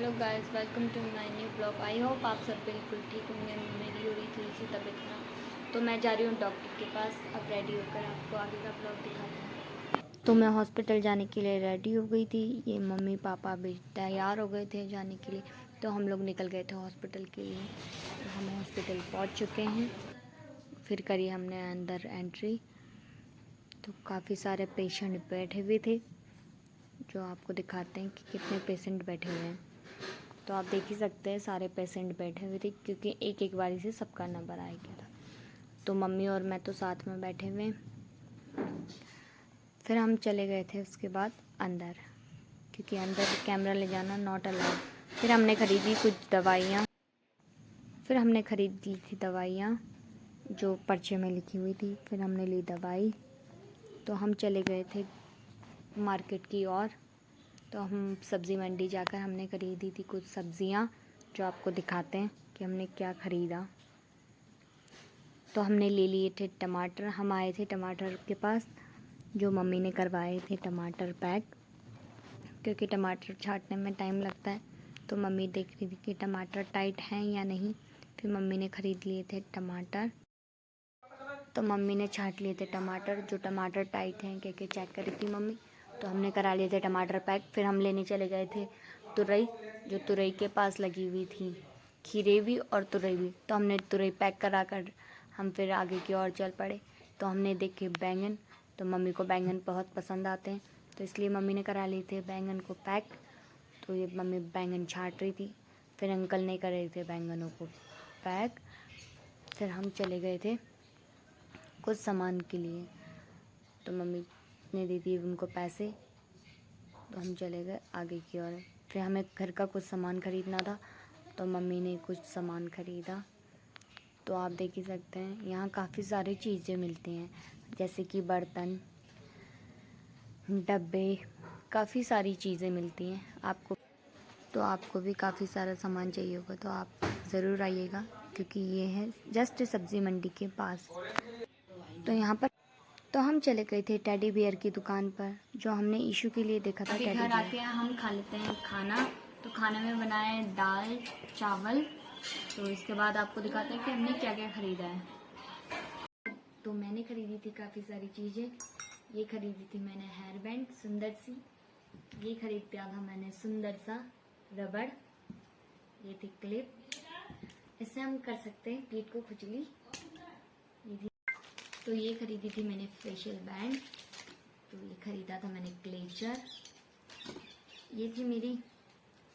Hello guys, welcome to my new blog. I hope आप सब बिल्कुल ठीक होंगे। मेरी हो रही थोड़ी सी तबीयत खराब, तो मैं जा रही हूँ डॉक्टर के पास। अब रेडी होकर आपको आगे का ब्लॉग दिखाते हैं। तो मैं हॉस्पिटल जाने के लिए रेडी हो गई थी। ये मम्मी पापा भी तैयार हो गए थे जाने के लिए, तो हम लोग निकल गए थे हॉस्पिटल के लिए। तो हम हॉस्पिटल पहुँच चुके हैं। फिर करी हमने अंदर एंट्री, तो काफ़ी सारे पेशेंट बैठे हुए थे, जो आपको दिखाते हैं कि कितने पेशेंट बैठे हुए हैं। तो आप देख ही सकते हैं सारे पेशेंट बैठे हुए थे, क्योंकि एक एक बारी से सबका नंबर आ गया था। तो मम्मी और मैं तो साथ में बैठे हुए। फिर हम चले गए थे उसके बाद अंदर, क्योंकि अंदर कैमरा ले जाना नॉट अलाउड। फिर हमने खरीदी कुछ दवाइयाँ। फिर हमने खरीद ली थी दवाइयाँ जो पर्चे में लिखी हुई थी। फिर हमने ली दवाई। तो हम चले गए थे मार्केट की ओर। तो हम सब्ज़ी मंडी जाकर हमने खरीदी थी कुछ सब्ज़ियाँ, जो आपको दिखाते हैं कि हमने क्या ख़रीदा। तो हमने ले लिए थे टमाटर। हम आए थे टमाटर के पास, जो मम्मी ने करवाए थे टमाटर पैक, क्योंकि टमाटर छाँटने में टाइम लगता है। तो मम्मी देख रही थी कि टमाटर टाइट हैं या नहीं। फिर मम्मी ने ख़रीद लिए थे टमाटर। तो मम्मी ने छाँट लिए थे टमाटर, जो टमाटर टाइट हैं क्या चेक करी थी मम्मी। तो हमने करा लिए थे टमाटर पैक। फिर हम लेने चले गए थे तुरई, जो तुरई के पास लगी हुई थी, खीरे भी और तुरई भी। तो हमने तुरई पैक करा कर हम फिर आगे की ओर चल पड़े। तो हमने देखे बैंगन। तो मम्मी को बैंगन बहुत पसंद आते हैं, तो इसलिए मम्मी ने करा लिए थे बैंगन को पैक। तो ये मम्मी बैंगन छाँट रही थी। फिर अंकल ने करे थे बैंगनों को पैक। फिर हम चले गए थे कुछ सामान के लिए। तो मम्मी ने दे दिए उनको पैसे। तो हम चले गए आगे की ओर। फिर हमें घर का कुछ सामान ख़रीदना था, तो मम्मी ने कुछ सामान ख़रीदा। तो आप देख ही सकते हैं यहाँ काफ़ी सारी चीज़ें मिलती हैं, जैसे कि बर्तन, डब्बे, काफ़ी सारी चीज़ें मिलती हैं आपको। तो आपको भी काफ़ी सारा सामान चाहिए होगा तो आप ज़रूर आइएगा, क्योंकि ये है जस्ट सब्ज़ी मंडी के पास। तो यहाँ पर तो हम चले गए थे टेडी बियर की दुकान पर, जो हमने ईशू के लिए देखा था। घर आके हम खा लेते हैं खाना। तो खाने में बनाए हैं दाल चावल। तो इसके बाद आपको दिखाते हैं कि हमने क्या क्या ख़रीदा है। तो मैंने ख़रीदी थी काफ़ी सारी चीज़ें। ये ख़रीदी थी मैंने हेयर बैंड सुंदर सी। ये ख़रीदा था मैंने सुंदर सा रबड़। ये थी क्लिप, इससे हम कर सकते हैं पीठ को खुजली। तो ये खरीदी थी मैंने फेशियल बैंड। तो ये खरीदा था मैंने क्लेचर। ये थी मेरी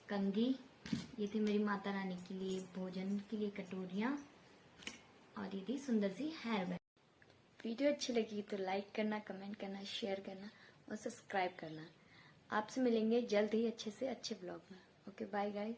कंघी। ये थी मेरी माता रानी के लिए भोजन के लिए कटोरियाँ। और ये थी सुंदर सी हेयर बैंड। वीडियो अच्छी लगी तो लाइक करना, कमेंट करना, शेयर करना और सब्सक्राइब करना। आपसे मिलेंगे जल्द ही अच्छे से अच्छे ब्लॉग में। Okay, bye guys.